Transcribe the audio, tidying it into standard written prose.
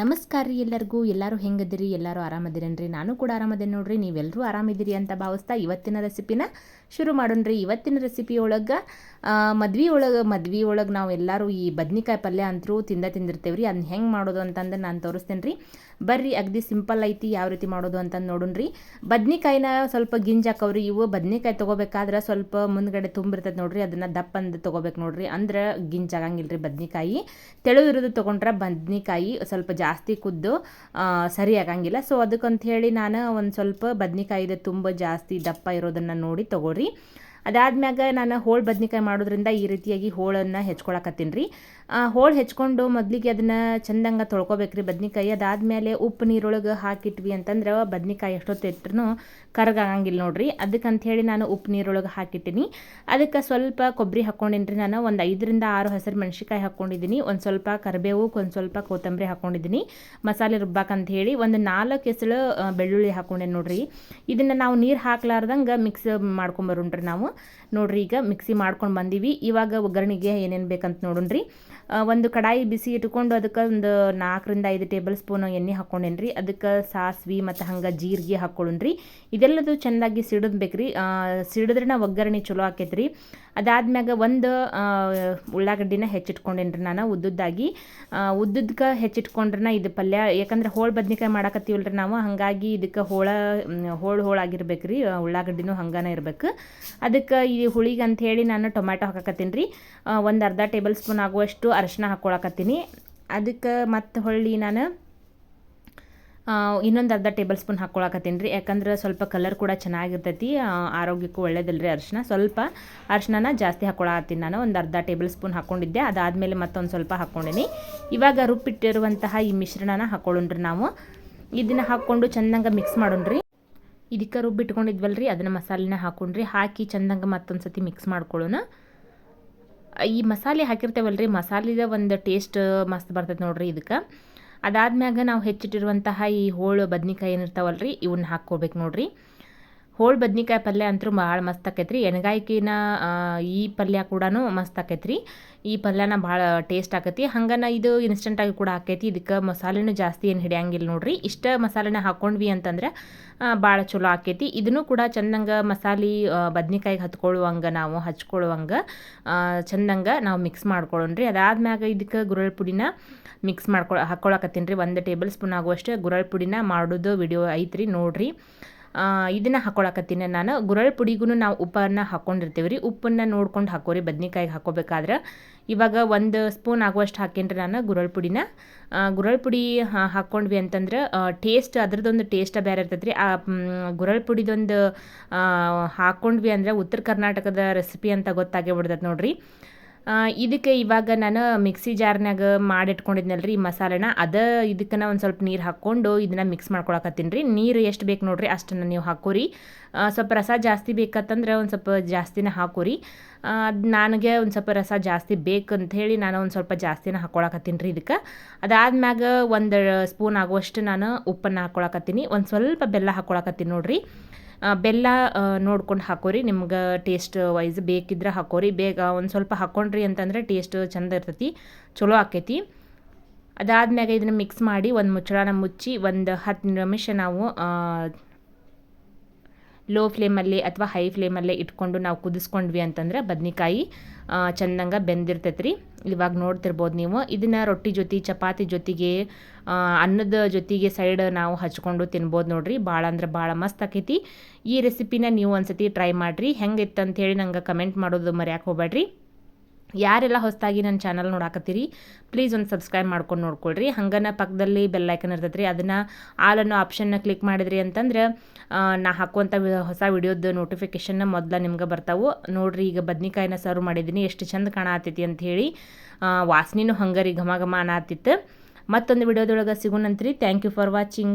ನಮಸ್ಕಾರ ರೀ ಎಲ್ಲರಿಗೂ. ಎಲ್ಲರೂ ಹೆಂಗದಿರಿ? ಎಲ್ಲರೂ ಆರಾಮದಿರೇನ್ರಿ? ನಾನು ಕೂಡ ಆರಾಮದೇನೆ ನೋಡ್ರಿ. ನೀವೆಲ್ಲರೂ ಆರಾಮಿದ್ದೀರಿ ಅಂತ ಭಾವಿಸ್ತಾ ಇವತ್ತಿನ ರೆಸಿಪಿನ ಶುರು ಮಾಡೋಣ್ರಿ. ಇವತ್ತಿನ ರೆಸಿಪಿ ಒಳಗೆ ಮದ್ವೆ ಒಳಗೆ ನಾವು ಎಲ್ಲರೂ ಈ ಬದ್ನಿಕಾಯಿ ಪಲ್ಯ ಅಂತರೂ ತಿಂದಿರ್ತೇವೆ ರೀ. ಅದನ್ನ ಹೆಂಗೆ ಮಾಡೋದು ಅಂತಂದು ನಾನು ತೋರಿಸ್ತೇನೆ ರೀ. ಬರ್ರಿ, ಅಗದಿ ಸಿಂಪಲ್ ಐತಿ ಯಾವ ರೀತಿ ಮಾಡೋದು ಅಂತಂದು ನೋಡೋಣ್ರಿ. ಬದ್ನಿಕಾಯಿನ ಸ್ವಲ್ಪ ಗಿಂಜಾಕವ್ರಿ. ಇವು ಬದ್ನಿಕಾಯಿ ತೊಗೋಬೇಕಾದ್ರೆ ಸ್ವಲ್ಪ ಮುಂದ್ಗಡೆ ತುಂಬಿರ್ತದೆ ನೋಡ್ರಿ, ಅದನ್ನು ದಪ್ಪಂದು ತೊಗೋಬೇಕು ನೋಡ್ರಿ. ಅಂದ್ರೆ ಗಿಂಜಾಗಂಗಿಲ್ಲ ರೀ ಬದ್ನಿಕಾಯಿ. ತೆಳುವಿರೋದು ತೊಗೊಂಡ್ರೆ ಬದ್ನಿಕಾಯಿ ಸ್ವಲ್ಪ ಜಾಸ್ತಿ ಕುದ್ದು ಸರಿ ಆಗಂಗಿಲ್ಲ. ಸೊ ಅದಕ್ಕಂತ ಹೇಳಿ ನಾನು ಒಂದು ಸ್ವಲ್ಪ ಬದ್ನಿಕಾಯಿದ ತುಂಬ ಜಾಸ್ತಿ ದಪ್ಪ ಇರೋದನ್ನು ನೋಡಿ ತೊಗೊಳ್ರಿ. ಅದಾದ್ಮ್ಯಾಗ ನಾನು ಹೋಳು ಬದ್ನಿಕಾಯಿ ಮಾಡೋದ್ರಿಂದ ಈ ರೀತಿಯಾಗಿ ಹೋಳನ್ನು ಹೆಚ್ಕೊಳಕತ್ತೀನಿ ರೀ. ಹೋಳು ಹೆಚ್ಕೊಂಡು ಮೊದಲಿಗೆ ಅದನ್ನು ಚಂದಂಗೆ ತೊಳ್ಕೊಬೇಕ್ರಿ ಬದ್ನಿಕಾಯಿ. ಅದಾದಮೇಲೆ ಉಪ್ಪು ನೀರೊಳಗೆ ಹಾಕಿಟ್ವಿ ಅಂತಂದ್ರೆ ಬದ್ನಿಕಾಯಿ ಎಷ್ಟೊತ್ತು ಇಟ್ಟರು ಕರಗಾಗಂಗಿಲ್ಲ ನೋಡ್ರಿ. ಅದಕ್ಕಂಥೇಳಿ ನಾನು ಉಪ್ಪು ನೀರೊಳಗೆ ಹಾಕಿಟ್ಟಿನಿ. ಅದಕ್ಕೆ ಸ್ವಲ್ಪ ಕೊಬ್ಬರಿ ಹಾಕ್ಕೊಂಡಿನಿ ರೀ. ನಾನು ಒಂದು 5ರಿಂದ 6 ಹಸಿರು ಮೆಣಸಿಕಾಯಿ ಹಾಕ್ಕೊಂಡಿದ್ದೀನಿ. ಒಂದು ಸ್ವಲ್ಪ ಕರಿಬೇವು, ಒಂದು ಸ್ವಲ್ಪ ಕೊತ್ತಂಬರಿ ಹಾಕ್ಕೊಂಡಿದ್ದೀನಿ ಮಸಾಲೆ ರುಬ್ಬಾಕಂತ ಹೇಳಿ. ಒಂದು 4 ಎಸಳು ಬೆಳ್ಳುಳ್ಳಿ ಹಾಕ್ಕೊಂಡೇನಿ ನೋಡ್ರಿ. ಇದನ್ನು ನಾವು ನೀರು ಹಾಕ್ಲಾರ್ದಂಗೆ ಮಿಕ್ಸ್ ಮಾಡ್ಕೊಂಬರೋಣ್ರಿ ನಾವು. ನೋಡ್ರಿ, ಈಗ ಮಿಕ್ಸಿ ಮಾಡ್ಕೊಂಡು ಬಂದೀವಿ. ಇವಾಗ ಒಗ್ಗರಣೆಗೆ ಏನೇನು ಬೇಕಂತ ನೋಡೋಣ್ರಿ. ಒಂದು ಕಡಾಯಿ ಬಿಸಿ ಇಟ್ಕೊಂಡು ಅದಕ್ಕೆ ಒಂದು 4ರಿಂದ 5 ಟೇಬಲ್ ಸ್ಪೂನ್ ಎಣ್ಣೆ ಹಾಕ್ಕೊಂಡೇನ್ರಿ. ಅದಕ್ಕೆ ಸಾಸ್ವಿ ಮತ್ತು ಹಂಗೆ ಜೀರಿಗೆ ಹಾಕ್ಕೊಳ್ಳೋಣ್ರಿ. ಇದೆಲ್ಲದು ಚೆಂದಾಗಿ ಸಿಡಿದ್ಬೇಕ್ರಿ. ಸಿಡಿದ್ರೆ ನಾವು ಒಗ್ಗರಣೆ ಚಲೋ ಆಕೈತ್ರಿ. ಅದಾದ್ಮ್ಯಾಗ ಒಂದು ಉಳ್ಳಾಗಡ್ಡಿನ ಹೆಚ್ಚಿಟ್ಕೊಂಡೇನ್ರಿ ನಾನು ಉದ್ದುದ್ದಾಗಿ. ಉದ್ದಕ್ಕೆ ಹೆಚ್ಚಿಟ್ಕೊಂಡ್ರೆ ಇದು ಪಲ್ಯ, ಯಾಕಂದ್ರೆ ಹೋಳು ಬದ್ನಿಕಾಯಿ ಮಾಡಾಕತ್ತೀವಲ್ರಿ ನಾವು, ಹಾಗಾಗಿ ಇದಕ್ಕೆ ಹೋಳಾಗಿರ್ಬೇಕು ರೀ. ಉಳ್ಳಾಗಡ್ಡಿನೂ ಹಂಗಾನೆ ಇರ್ಬೇಕು. ಅದಕ್ಕೆ ಈ ಹುಳಿಗೆ ಅಂಥೇಳಿ ನಾನು ಟೊಮ್ಯಾಟೊ ಹಾಕಕತ್ತೀನಿ ರೀ. ಒಂದು ಅರ್ಧ ಟೇಬಲ್ ಸ್ಪೂನ್ ಆಗುವಷ್ಟು ಅರಿಶಿನ ಹಾಕ್ಕೊಳಕತ್ತೀನಿ. ಅದಕ್ಕೆ ಮತ್ತು ಹೊಳ್ಳಿ ನಾನು ಇನ್ನೊಂದು ಅರ್ಧ ಟೇಬಲ್ ಸ್ಪೂನ್ ಹಾಕ್ಕೊಳಕತ್ತೀನಿ ರೀ. ಯಾಕಂದ್ರೆ ಸ್ವಲ್ಪ ಕಲರ್ ಕೂಡ ಚೆನ್ನಾಗಿರ್ತೈತಿ, ಆರೋಗ್ಯಕ್ಕೂ ಒಳ್ಳೇದಲ್ರಿ ಅರಿಶಿನ. ಸ್ವಲ್ಪ ಅರಿಶಿನ ಜಾಸ್ತಿ ಹಾಕ್ಕೊಳಕತ್ತೀನಿ ನಾನು. ಒಂದು ಅರ್ಧ ಟೇಬಲ್ ಸ್ಪೂನ್ ಹಾಕ್ಕೊಂಡಿದ್ದೆ. ಅದಾದಮೇಲೆ ಮತ್ತೊಂದು ಸ್ವಲ್ಪ ಹಾಕ್ಕೊಂಡೀನಿ. ಇವಾಗ ರುಬ್ಬಿಟ್ಟಿರುವಂತಹ ಈ ಮಿಶ್ರಣನ ಹಾಕ್ಕೊಳ್ಳೋಣ್ರಿ ನಾವು. ಇದನ್ನು ಹಾಕ್ಕೊಂಡು ಚೆಂದಂಗೆ ಮಿಕ್ಸ್ ಮಾಡೋಣ್ರಿ. ಇದಕ್ಕೆ ರುಬ್ಬಿಟ್ಕೊಂಡಿದ್ವಲ್ರಿ, ಅದನ್ನು ಮಸಾಲೆನ ಹಾಕ್ಕೊಂಡ್ರಿ. ಹಾಕಿ ಚೆಂದಂಗೆ ಮತ್ತೊಂದು ಸತಿ ಮಿಕ್ಸ್ ಮಾಡ್ಕೊಳ್ಳೋಣ. ಈ ಮಸಾಲೆ ಹಾಕಿರ್ತೇವಲ್ರಿ, ಮಸಾಲೆದ ಒಂದು ಟೇಸ್ಟ್ ಮಸ್ತ್ ಬರ್ತೈತೆ ನೋಡ್ರಿ ಇದಕ್ಕೆ. ಅದಾದ್ಮ್ಯಾಗ ನಾವು ಹೆಚ್ಚಿಟ್ಟಿರುವಂತಹ ಈ ಹೋಳು ಬದ್ನಿಕಾಯಿ ಏನಿರ್ತಾವಲ್ರಿ, ಇವನ್ನ ಹಾಕ್ಕೋಬೇಕು ನೋಡ್ರಿ. ಹೋಳು ಬದ್ನಿಕಾಯಿ ಪಲ್ಯ ಅಂತೂ ಭಾಳ ಮಸ್ತ್ ಆಕೈತ್ರಿ. ಎಣ್ಗಾಯ್ಕಿನ ಈ ಪಲ್ಯ ಕೂಡ ಮಸ್ತ್ ಆಕೈತ್ರಿ. ಈ ಪಲ್ಯನ ಭಾಳ ಟೇಸ್ಟ್ ಆಕೈತಿ. ಹಂಗನ ಇದು ಇನ್ಸ್ಟೆಂಟಾಗಿ ಕೂಡ ಆಕೈತಿ. ಇದಕ್ಕೆ ಮಸಾಲೆನೂ ಜಾಸ್ತಿ ಏನು ಹಿಡಿಯಂಗಿಲ್ಲ ನೋಡ್ರಿ. ಇಷ್ಟ ಮಸಾಲೆನ ಹಾಕ್ಕೊಂಡ್ವಿ ಅಂತಂದ್ರೆ ಭಾಳ ಚಲೋ ಆಕೈತಿ. ಇದನ್ನು ಕೂಡ ಚೆಂದಂಗೆ ಮಸಾಲೆ ಬದ್ನಿಕಾಯಿಗೆ ನಾವು ಹಚ್ಕೊಳ್ಳುವಂಗೆ ಚೆಂದಂಗೆ ನಾವು ಮಿಕ್ಸ್ ಮಾಡ್ಕೊಳ್ಳೋಣ್ರಿ. ಅದಾದ್ಮ್ಯಾಗ ಇದಕ್ಕೆ ಗುರಳ್ ಪುಡಿನ ಮಿಕ್ಸ್ ಹಾಕ್ಕೊಳಕತ್ತೀನಿ ರೀ. 1 ಟೇಬಲ್ ಸ್ಪೂನ್ ಆಗುವಷ್ಟು ಗುರಳ್ ಪುಡಿನ ಮಾಡೋದು ವಿಡಿಯೋ ಐತ್ರಿ, ನೋಡ್ರಿ. ಇದನ್ನು ಹಾಕ್ಕೊಳಕತ್ತೀನಿ ನಾನು. ಗುರಳ್ ಪುಡಿಗೂ ನಾವು ಉಪ್ಪನ್ನು ಹಾಕ್ಕೊಂಡಿರ್ತೀವಿ ರೀ. ಉಪ್ಪನ್ನು ನೋಡ್ಕೊಂಡು ಹಾಕೋರಿ ಬದ್ನಿಕಾಯಿಗೆ ಹಾಕೋಬೇಕಾದ್ರೆ. ಇವಾಗ 1 ಸ್ಪೂನ್ ಆಗುವಷ್ಟು ಹಾಕೇನ್ರಿ ನಾನು ಗುರಳ್ ಪುಡಿನ. ಗುರಳ್ ಪುಡಿ ಹಾಕ್ಕೊಂಡ್ವಿ ಅಂತಂದ್ರೆ ಟೇಸ್ಟ್, ಅದ್ರದ್ದೊಂದು ಟೇಸ್ಟ ಬೇರೆ ಇರ್ತೈತೆ ರೀ. ಆ ಗುರಳ್ ಪುಡಿದೊಂದು ಹಾಕ್ಕೊಂಡ್ವಿ ಅಂದರೆ ಉತ್ತರ ಕರ್ನಾಟಕದ ರೆಸಿಪಿ ಅಂತ ಗೊತ್ತಾಗೇ ಬಿಡ್ತೈತೆ ನೋಡ್ರಿ. ಇದಕ್ಕೆ ಇವಾಗ ನಾನು ಮಿಕ್ಸಿ ಜಾರ್ನಾಗ ಮಾಡಿಟ್ಕೊಂಡಿದ್ನಲ್ರಿ ಈ ಮಸಾಲೆನ, ಇದಕ್ಕೆ ಒಂದು ಸ್ವಲ್ಪ ನೀರು ಹಾಕ್ಕೊಂಡು ಇದನ್ನು ಮಿಕ್ಸ್ ಮಾಡ್ಕೊಳಕತ್ತೀನಿ ರೀ. ನೀರು ಎಷ್ಟು ಬೇಕು ನೋಡ್ರಿ ಅಷ್ಟನ್ನು ನೀವು ಹಾಕೋರಿ. ಸ್ವಲ್ಪ ರಸ ಜಾಸ್ತಿ ಬೇಕಂತಂದ್ರೆ ಒಂದು ಸ್ವಲ್ಪ ಜಾಸ್ತಿನೇ ಹಾಕೋರಿ. ನನಗೆ ಒಂದು ಸ್ವಲ್ಪ ರಸ ಜಾಸ್ತಿ ಬೇಕಂಥೇಳಿ ನಾನು ಒಂದು ಸ್ವಲ್ಪ ಜಾಸ್ತಿನೇ ಹಾಕ್ಕೊಳಕತ್ತೀನಿ ರೀ ಇದಕ್ಕೆ. ಅದಾದ್ಮ್ಯಾಗ 1 ಸ್ಪೂನ್ ಆಗುವಷ್ಟು ನಾನು ಉಪ್ಪನ್ನು ಹಾಕ್ಕೊಳಕತ್ತೀನಿ. ಒಂದು ಸ್ವಲ್ಪ ಬೆಲ್ಲ ಹಾಕ್ಕೊಳಕತ್ತೀನಿ ನೋಡ್ರಿ. ಬೆಲ್ಲ ನೋಡ್ಕೊಂಡು ಹಾಕೋರಿ, ನಿಮ್ಗೆ ಟೇಸ್ಟ್ ವೈಸ್ ಬೇಕಿದ್ರೆ ಹಾಕೋರಿ. ಬೇಗ ಒಂದು ಸ್ವಲ್ಪ ಹಾಕ್ಕೊಂಡ್ರಿ ಅಂತಂದರೆ ಟೇಸ್ಟ್ ಚಂದ ಇರ್ತೈತಿ, ಚಲೋ ಆಕೈತಿ. ಅದಾದ್ಮ್ಯಾಗ ಇದನ್ನು ಮಿಕ್ಸ್ ಮಾಡಿ ಒಂದು ಮುಚ್ಚಳನ ಮುಚ್ಚಿ ಒಂದು 10 ನಿಮಿಷ ನಾವು ಲೋ ಫ್ಲೇಮಲ್ಲಿ ಅಥವಾ ಹೈ ಫ್ಲೇಮಲ್ಲೇ ಇಟ್ಕೊಂಡು ನಾವು ಕುದಿಸ್ಕೊಂಡ್ವಿ ಅಂತಂದ್ರೆ ಬದ್ನಿಕಾಯಿ ಚೆಂದಂಗೆ ಬೆಂದಿರ್ತೈತೆ ರೀ. ಇವಾಗ ನೋಡ್ತಿರ್ಬೋದು ನೀವು. ಇದನ್ನು ರೊಟ್ಟಿ ಜೊತೆ, ಚಪಾತಿ ಜೊತೆಗೆ, ಅನ್ನದ ಜೊತೆಗೆ ಸೈಡ್ ನಾವು ಹಚ್ಕೊಂಡು ತಿನ್ಬೋದು ನೋಡ್ರಿ. ಭಾಳ ಅಂದ್ರೆ ಭಾಳ ಮಸ್ತ್ ಆಕೈತಿ. ಈ ರೆಸಿಪಿನ ನೀವು ಒಂದ್ಸತಿ ಟ್ರೈ ಮಾಡಿರಿ. ಹೆಂಗಿತ್ತು ಅಂಥೇಳಿ ನಂಗೆ ಕಮೆಂಟ್ ಮಾಡೋದು ಮರ್ಯಾಕೆ ಹೋಗ್ಬೇಡ್ರಿ. ಯಾರೆಲ್ಲ ಹೊಸದಾಗಿ ನನ್ನ ಚಾನಲ್ ನೋಡಾಕತ್ತೀರಿ ಪ್ಲೀಸ್ ಒಂದು ಸಬ್ಸ್ಕ್ರೈಬ್ ಮಾಡ್ಕೊಂಡು ನೋಡ್ಕೊಳ್ರಿ. ಹಂಗನ ಪಕ್ಕದಲ್ಲಿ ಬೆಲ್ ಐಕನ್ ಇರ್ತೈತೆ ರೀ, ಅದನ್ನು ಆಲ್ ಅನ್ನೋ ಆಪ್ಷನ್ನ ಕ್ಲಿಕ್ ಮಾಡಿದ್ರಿ ಅಂತಂದ್ರೆ ನಾ ಹಾಕುವಂಥ ಹೊಸ ವಿಡಿಯೋದ ನೋಟಿಫಿಕೇಷನ್ನ ಮೊದಲ ನಿಮ್ಗೆ ಬರ್ತಾವೆ ನೋಡ್ರಿ. ಈಗ ಬದ್ನಿಕಾಯಿನ ಸರ್ವ್ ಮಾಡಿದ್ದೀನಿ, ಎಷ್ಟು ಚಂದ ಕಾಣತೈತಿ ಅಂಥೇಳಿ. ವಾಸನೆನೂ ಹಂಗರಿ ಘಮ ಘಮ ಅನ್ನತ್ತಿತ್ತು. ಮತ್ತೊಂದು ವಿಡಿಯೋದೊಳಗೆ ಸಿಗೋಣಂತ್ರಿ. Thank you for watching.